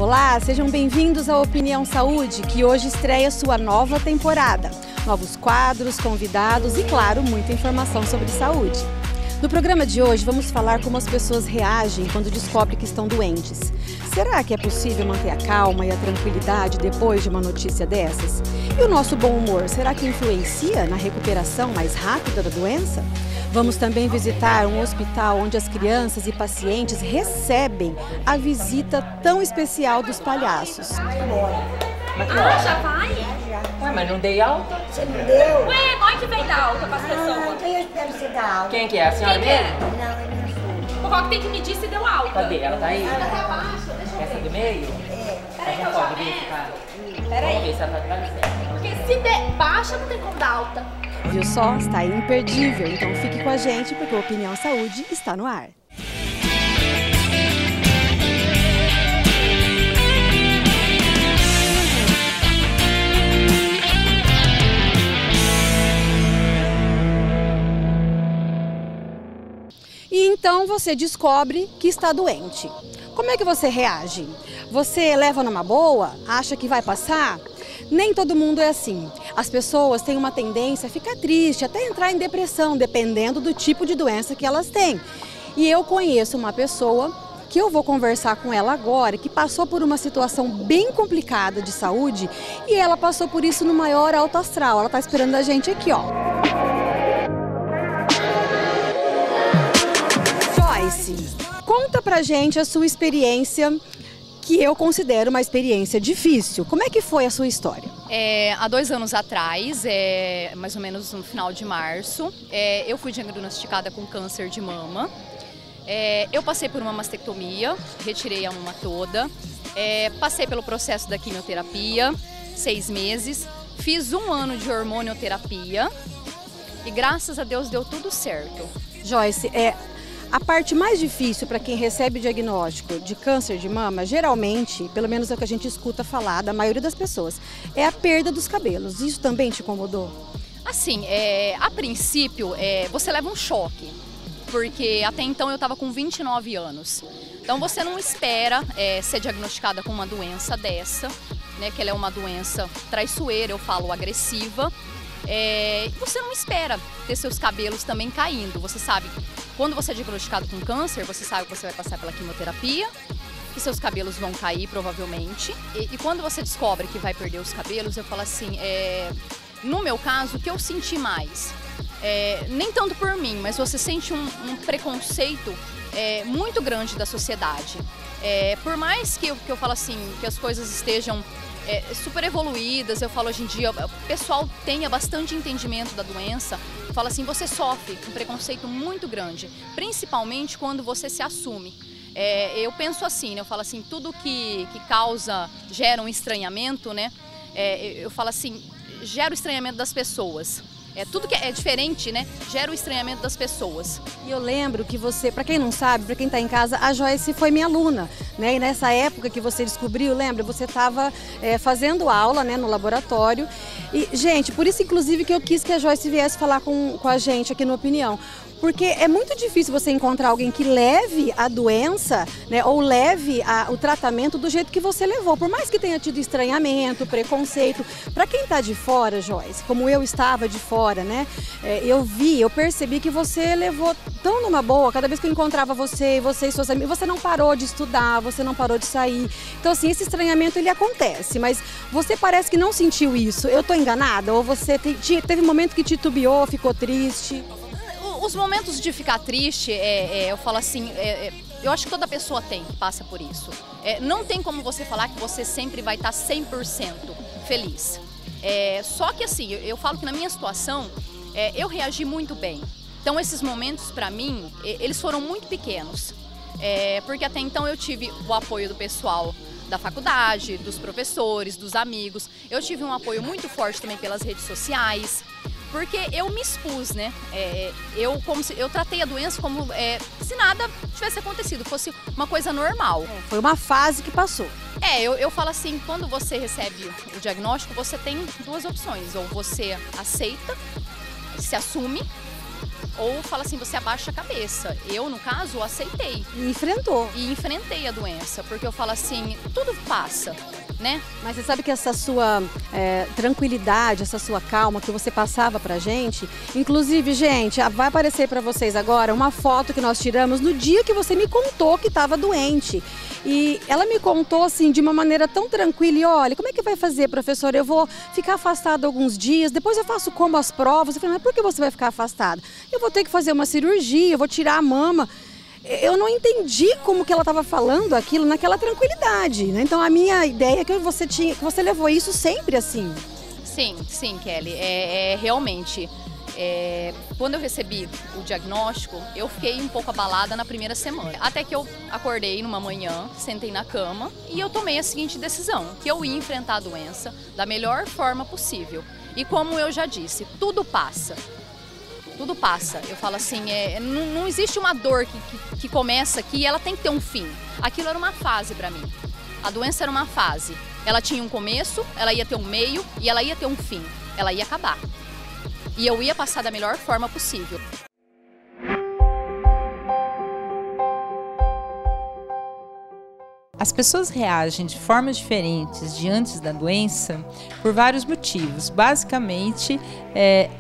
Olá, sejam bem-vindos à Opinião Saúde, que hoje estreia sua nova temporada. Novos quadros, convidados e, claro, muita informação sobre saúde. No programa de hoje, vamos falar como as pessoas reagem quando descobrem que estão doentes. Será que é possível manter a calma e a tranquilidade depois de uma notícia dessas? E o nosso bom humor, será que influencia na recuperação mais rápida da doença? Vamos também visitar um hospital onde as crianças e pacientes recebem a visita tão especial dos palhaços. Já vai? Ué, mas não dei alta? Você não deu? Ué, nós que vem dar alta para as pessoas. Então eu espero você dar alta. Quem que é? A senhora Quem que é? mesmo? Não, é minha filha. O Roque tem que medir se deu alta. Cadê? Ela tá aí? Ela tá abaixo, deixa eu Essa ver. do meio? Peraí que Ela eu não já... pode verificar. Vamos Peraí, ver se ela tá devagar. porque se der baixa não tem como dar alta. Viu só? Está imperdível. Então fique com a gente porque a Opinião Saúde está no ar. E então você descobre que está doente. Como é que você reage? Você leva numa boa? Acha que vai passar? Nem todo mundo é assim. As pessoas têm uma tendência a ficar triste, até entrar em depressão, dependendo do tipo de doença que elas têm. E eu conheço uma pessoa que eu vou conversar com ela agora, que passou por uma situação bem complicada de saúde e ela passou por isso no maior alto astral. Ela está esperando a gente aqui, ó. Joyce, conta pra gente a sua experiência, que eu considero uma experiência difícil. Como é que foi a sua história? Há 2 anos atrás, mais ou menos no final de março, eu fui diagnosticada com câncer de mama. Eu passei por uma mastectomia, retirei a mama toda, passei pelo processo da quimioterapia, 6 meses, fiz 1 ano de hormonioterapia e graças a Deus deu tudo certo. Joyce, a parte mais difícil para quem recebe o diagnóstico de câncer de mama, geralmente, pelo menos é o que a gente escuta falar da maioria das pessoas, é a perda dos cabelos. Isso também te incomodou? Assim, a princípio, você leva um choque, porque até então eu estava com 29 anos. Então você não espera ser diagnosticada com uma doença dessa, né, que ela é uma doença traiçoeira, eu falo agressiva. Você não espera ter seus cabelos também caindo. Você sabe, quando você é diagnosticado com câncer, você sabe que você vai passar pela quimioterapia, que seus cabelos vão cair provavelmente. E quando você descobre que vai perder os cabelos, eu falo assim, no meu caso, o que eu senti mais? Nem tanto por mim, mas você sente um preconceito muito grande da sociedade. Por mais que eu falo assim, que as coisas estejam super evoluídas, eu falo hoje em dia, o pessoal tenha bastante entendimento da doença, fala assim, você sofre um preconceito muito grande, principalmente quando você se assume. Eu penso assim, né? Eu falo assim, tudo que gera um estranhamento, né? Eu falo assim, gera o estranhamento das pessoas. Tudo que é diferente, né, gera o estranhamento das pessoas. E eu lembro que você, para quem não sabe, para quem está em casa, a Joyce foi minha aluna, né? E nessa época que você descobriu, lembra, você estava fazendo aula, né, no laboratório. E, gente, por isso inclusive que eu quis que a Joyce viesse falar com a gente aqui no Opinião. Porque é muito difícil você encontrar alguém que leve a doença, né, ou leve o tratamento do jeito que você levou. Por mais que tenha tido estranhamento, preconceito. Para quem está de fora, Joyce, como eu estava de fora, né, eu percebi que você levou tão numa boa. Cada vez que eu encontrava você e suas amigas, você não parou de estudar, você não parou de sair. Então, assim, esse estranhamento ele acontece, mas você parece que não sentiu isso. Eu estou enganada? Ou você teve um momento que titubeou, ficou triste? Os momentos de ficar triste, eu falo assim, eu acho que toda pessoa passa por isso. Não tem como você falar que você sempre vai estar 100% feliz. Só que assim, eu falo que na minha situação, eu reagi muito bem. Então esses momentos para mim, eles foram muito pequenos. Porque até então eu tive o apoio do pessoal da faculdade, dos professores, dos amigos. Eu tive um apoio muito forte também pelas redes sociais. Porque eu me expus, né? Eu tratei a doença como se nada tivesse acontecido, fosse uma coisa normal. Foi uma fase que passou. Eu falo assim, quando você recebe o diagnóstico, você tem 2 opções. Ou você aceita, se assume, ou fala assim, você abaixa a cabeça. Eu, no caso, aceitei. E enfrentou. E enfrentei a doença, porque eu falo assim, tudo passa, né? Mas você sabe que essa sua tranquilidade, essa sua calma que você passava pra gente, inclusive, gente, vai aparecer pra vocês agora uma foto que nós tiramos no dia que você me contou que estava doente. E ela me contou assim de uma maneira tão tranquila, e olha, como é que vai fazer, professora? Eu vou ficar afastada alguns dias, depois eu faço como as provas. Eu falei, mas por que você vai ficar afastada? Eu vou ter que fazer uma cirurgia, eu vou tirar a mama. Eu não entendi como que ela estava falando aquilo naquela tranquilidade, né? Então a minha ideia é que você levou isso sempre assim. Sim, Kelly, realmente. Quando eu recebi o diagnóstico, eu fiquei um pouco abalada na primeira semana. Até que eu acordei numa manhã, sentei na cama e eu tomei a seguinte decisão, que eu ia enfrentar a doença da melhor forma possível. E como eu já disse, tudo passa. Tudo passa. Eu falo assim, não existe uma dor que começa aqui e ela tem que ter um fim. Aquilo era uma fase para mim. A doença era uma fase. Ela tinha um começo, ela ia ter um meio e ela ia ter um fim. Ela ia acabar. E eu ia passar da melhor forma possível. As pessoas reagem de formas diferentes diante da doença por vários motivos. Basicamente,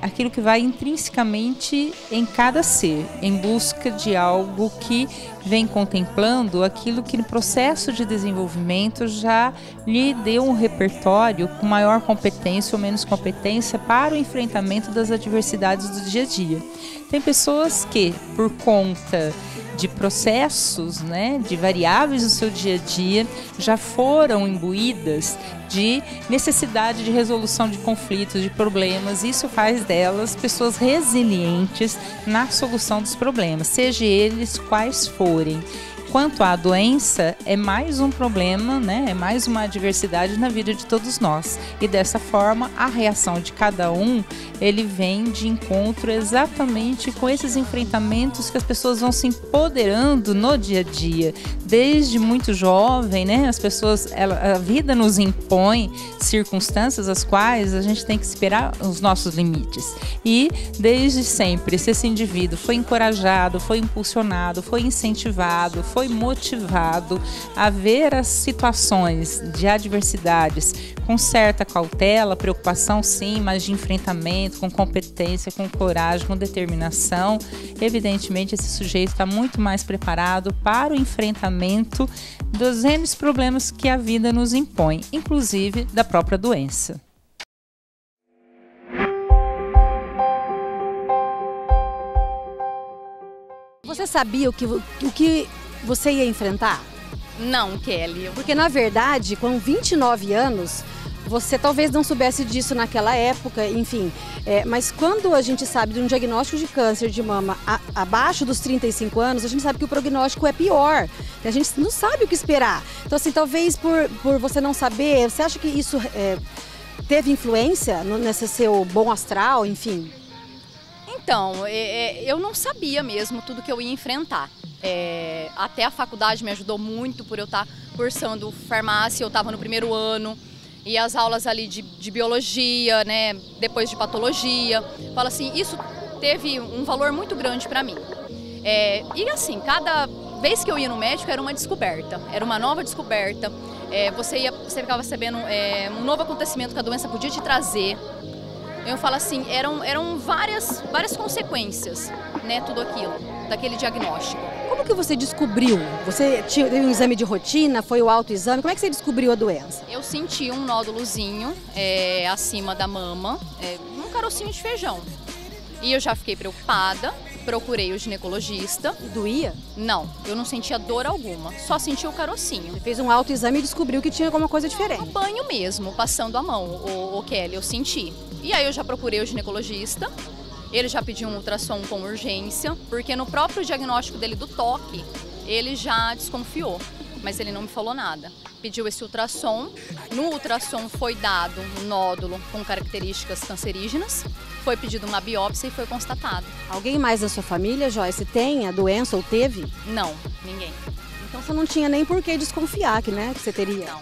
aquilo que vai intrinsecamente em cada ser, em busca de algo que vem contemplando aquilo que no processo de desenvolvimento já lhe deu um repertório com maior competência ou menos competência para o enfrentamento das adversidades do dia a dia. Tem pessoas que, por conta de processos, né, de variáveis do seu dia a dia, já foram imbuídas de necessidade de resolução de conflitos, de problemas. Isso faz delas pessoas resilientes na solução dos problemas, seja eles quais forem. Quanto à doença, é mais um problema, né? É mais uma adversidade na vida de todos nós. E dessa forma, a reação de cada um, ele vem de encontro exatamente com esses enfrentamentos que as pessoas vão se empoderando no dia a dia. Desde muito jovem, né? As pessoas, a vida nos impõe circunstâncias às quais a gente tem que esperar os nossos limites. E desde sempre, se esse indivíduo foi encorajado, foi impulsionado, foi incentivado, foi motivado a ver as situações de adversidades com certa cautela, preocupação sim, mas de enfrentamento, com competência, com coragem, com determinação, evidentemente esse sujeito está muito mais preparado para o enfrentamento dos N problemas que a vida nos impõe, inclusive da própria doença. Você sabia o que você ia enfrentar? Não, Kelly. Porque, na verdade, com 29 anos, você talvez não soubesse disso naquela época, enfim. Mas quando a gente sabe de um diagnóstico de câncer de mama abaixo dos 35 anos, a gente sabe que o prognóstico é pior. A gente não sabe o que esperar. Então, assim, talvez por você não saber, você acha que isso teve influência nesse seu bom astral, enfim? Então, eu não sabia mesmo tudo que eu ia enfrentar. Até a faculdade me ajudou muito por eu estar cursando farmácia, eu estava no primeiro ano, e as aulas ali de biologia, né, depois de patologia, falo assim, isso teve um valor muito grande para mim. E assim, cada vez que eu ia no médico era uma descoberta, era uma nova descoberta, você ficava sabendo um novo acontecimento que a doença podia te trazer. Eu falo assim, eram várias consequências, né, tudo aquilo, daquele diagnóstico. Como que você descobriu? Você teve um exame de rotina, foi o autoexame, como é que você descobriu a doença? Eu senti um nódulozinho acima da mama, um carocinho de feijão. E eu já fiquei preocupada, procurei o ginecologista. E doía? Não, eu não sentia dor alguma, só senti o carocinho. Você fez um autoexame e descobriu que tinha alguma coisa diferente? No banho mesmo, passando a mão, o Kelly, eu senti. E aí eu já procurei o ginecologista, ele já pediu um ultrassom com urgência, porque no próprio diagnóstico dele do toque, ele já desconfiou, mas ele não me falou nada. Pediu esse ultrassom, no ultrassom foi dado um nódulo com características cancerígenas, foi pedido uma biópsia e foi constatado. Alguém mais da sua família, Joyce, tem a doença ou teve? Não, ninguém. Então você não tinha nem por que desconfiar, né, que você teria? Não,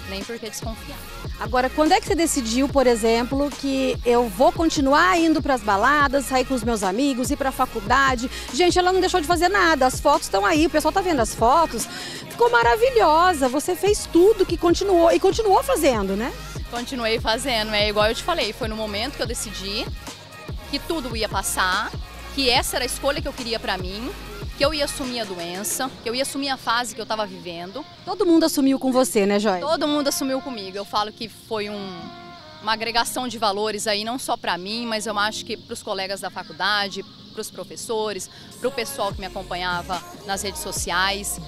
nem por que desconfiar. Agora, quando é que você decidiu, por exemplo, que eu vou continuar indo para as baladas, sair com os meus amigos, ir para a faculdade? Gente, ela não deixou de fazer nada, as fotos estão aí, o pessoal tá vendo as fotos. Ficou maravilhosa, você fez tudo que continuou e continuou fazendo, né? Continuei fazendo, igual eu te falei, foi no momento que eu decidi que tudo ia passar, que essa era a escolha que eu queria pra mim, que eu ia assumir a doença, que eu ia assumir a fase que eu tava vivendo. Todo mundo assumiu com você, né, Joyce? Todo mundo assumiu comigo. Eu falo que foi uma agregação de valores aí, não só para mim, mas eu acho que para os colegas da faculdade, para os professores, para o pessoal que me acompanhava nas redes sociais.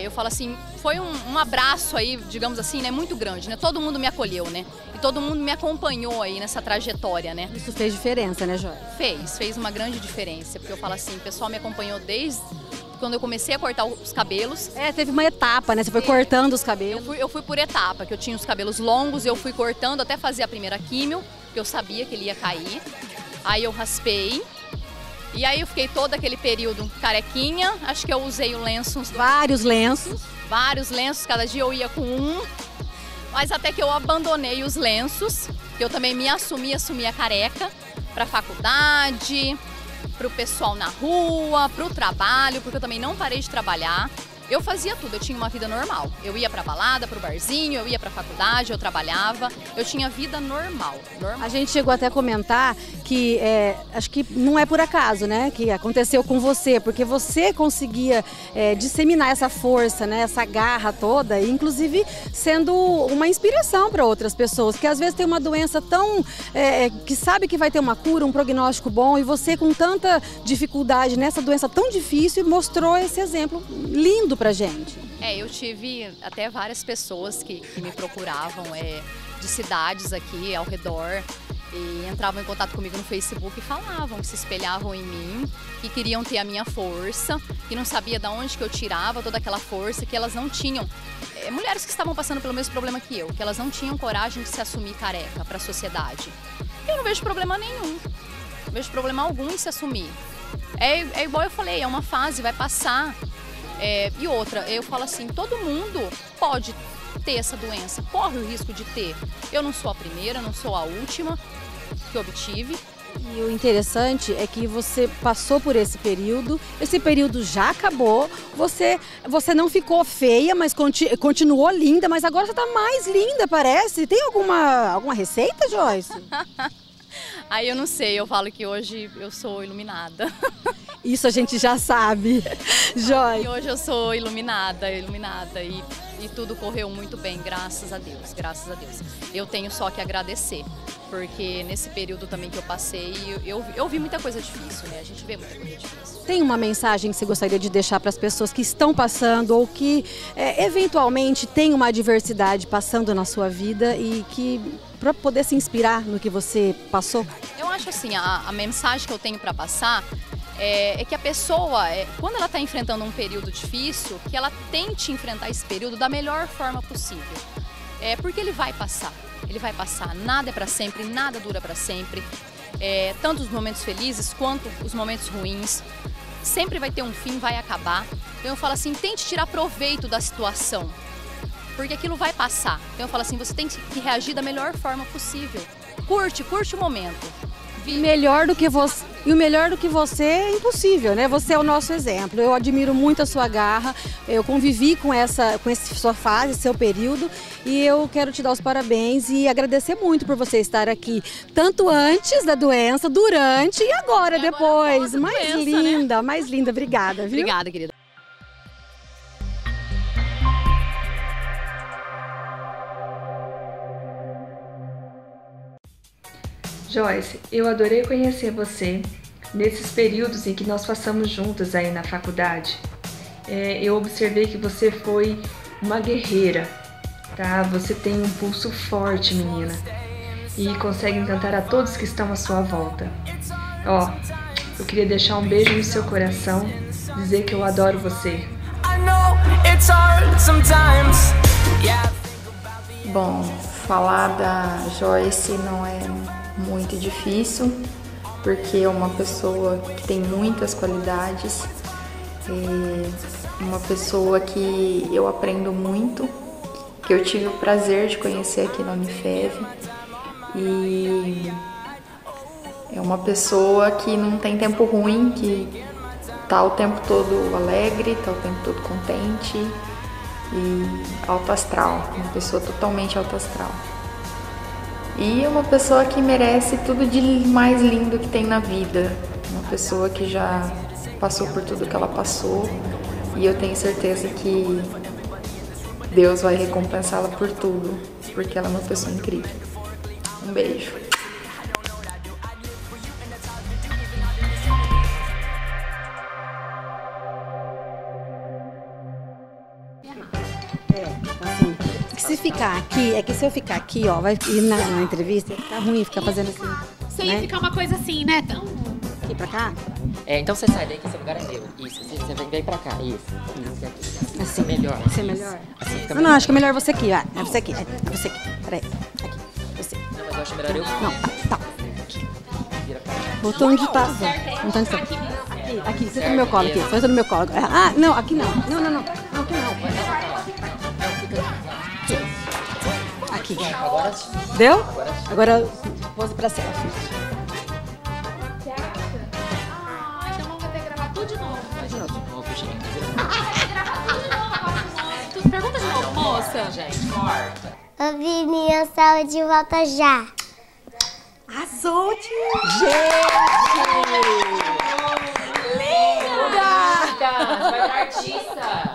Eu falo assim, foi um abraço aí, digamos assim, né, muito grande, né? Todo mundo me acolheu, né? E todo mundo me acompanhou aí nessa trajetória, né? Isso fez diferença, né, Joyce? Fez uma grande diferença, porque eu falo assim, o pessoal me acompanhou desde quando eu comecei a cortar os cabelos. Teve uma etapa, né? Você foi cortando os cabelos. Eu fui por etapa, que eu tinha os cabelos longos, eu fui cortando até fazer a primeira químio, que eu sabia que ele ia cair. Aí eu raspei. E aí eu fiquei todo aquele período carequinha, acho que eu usei o lenço. Vários lenços. Vários lenços, cada dia eu ia com um. Mas até que eu abandonei os lenços, que eu também me assumi a careca, para faculdade, para o pessoal na rua, para o trabalho, porque eu também não parei de trabalhar. Eu fazia tudo, eu tinha uma vida normal. Eu ia pra balada, pro barzinho, eu ia pra faculdade, eu trabalhava. Eu tinha vida normal. A gente chegou até a comentar que, acho que não é por acaso, né? Que aconteceu com você, porque você conseguia disseminar essa força, né? Essa garra toda, inclusive sendo uma inspiração para outras pessoas, que às vezes tem uma doença tão... que sabe que vai ter uma cura, um prognóstico bom, e você com tanta dificuldade nessa doença tão difícil, mostrou esse exemplo lindo pra gente. Eu tive até várias pessoas que me procuravam de cidades aqui ao redor e entravam em contato comigo no Facebook e falavam que se espelhavam em mim, que queriam ter a minha força, que não sabia de onde que eu tirava toda aquela força, que elas não tinham, mulheres que estavam passando pelo mesmo problema que eu, que elas não tinham coragem de se assumir careca para a sociedade. Eu não vejo problema nenhum, não vejo problema algum em se assumir. É igual eu falei, é uma fase, vai passar. E outra, eu falo assim, todo mundo pode ter essa doença, corre o risco de ter. Eu não sou a primeira, não sou a última que obtive. E o interessante é que você passou por esse período já acabou, você não ficou feia, mas continuou linda, mas agora você está mais linda, parece. Tem alguma receita, Joyce? Aí eu não sei, eu falo que hoje eu sou iluminada. Isso a gente já sabe, Joyce. E hoje eu sou iluminada e tudo correu muito bem, graças a Deus, graças a Deus. Eu tenho só que agradecer, porque nesse período também que eu passei, eu vi muita coisa difícil, né? A gente vê muita coisa difícil. Tem uma mensagem que você gostaria de deixar para as pessoas que estão passando ou que eventualmente tem uma adversidade passando na sua vida e que para poder se inspirar no que você passou? Eu acho assim, a mensagem que eu tenho para passar é que a pessoa, quando ela está enfrentando um período difícil, que ela tente enfrentar esse período da melhor forma possível. Porque ele vai passar, nada é para sempre, nada dura para sempre. Tanto os momentos felizes quanto os momentos ruins. Sempre vai ter um fim, vai acabar. Então eu falo assim, tente tirar proveito da situação, porque aquilo vai passar. Então eu falo assim, você tem que reagir da melhor forma possível. Curte o momento. E o melhor do que você é impossível, né? Você é o nosso exemplo. Eu admiro muito a sua garra. Eu convivi com essa sua fase, seu período, e eu quero te dar os parabéns e agradecer muito por você estar aqui, tanto antes da doença, durante e agora depois. Mais linda, né? Mais linda. Obrigada, viu? Obrigada, querida. Joyce, eu adorei conhecer você nesses períodos em que nós passamos juntas aí na faculdade. Eu observei que você foi uma guerreira, tá? Você tem um pulso forte, menina, e consegue encantar a todos que estão à sua volta. Eu queria deixar um beijo no seu coração, dizer que eu adoro você. Bom, falar da Joyce não é muito difícil, porque é uma pessoa que tem muitas qualidades, uma pessoa que eu aprendo muito, que eu tive o prazer de conhecer aqui na Unifev. E é uma pessoa que não tem tempo ruim, que tá o tempo todo alegre, tá o tempo todo contente e alto astral, uma pessoa totalmente alto astral. E é uma pessoa que merece tudo de mais lindo que tem na vida, uma pessoa que já passou por tudo que ela passou e eu tenho certeza que Deus vai recompensá-la por tudo, porque ela é uma pessoa incrível. Um beijo. Se ficar aqui, é que se eu ficar aqui, ó, vai ir na entrevista, tá ruim ficar fazendo assim. Você ia ficar uma coisa assim, né, Tão? Aqui pra cá? Então você sai daí que esse lugar é meu. Isso, você vem pra cá. Isso aqui. Assim. Melhor. Ser melhor? Assim fica Não, melhor. não, acho que é melhor você aqui, ó. É você aqui, é você aqui. Peraí, aqui, você. Não, mas eu acho melhor eu. Não, tá. Vira pra cá. Botou onde tá. Botou onde tá. Aqui, senta no meu colo aqui. Senta no meu colo. Ah, não, aqui não. Não, não, não. Não, aqui não. Aqui. Agora Deu? Agora pose pra selfie. Então vamos ter que gravar tudo de novo. de novo, gente. Pergunta de novo, moça. Gente, corta. Ô, Vininha, sala de volta já. Arrasou, Gente! Linda! Vai virar artista.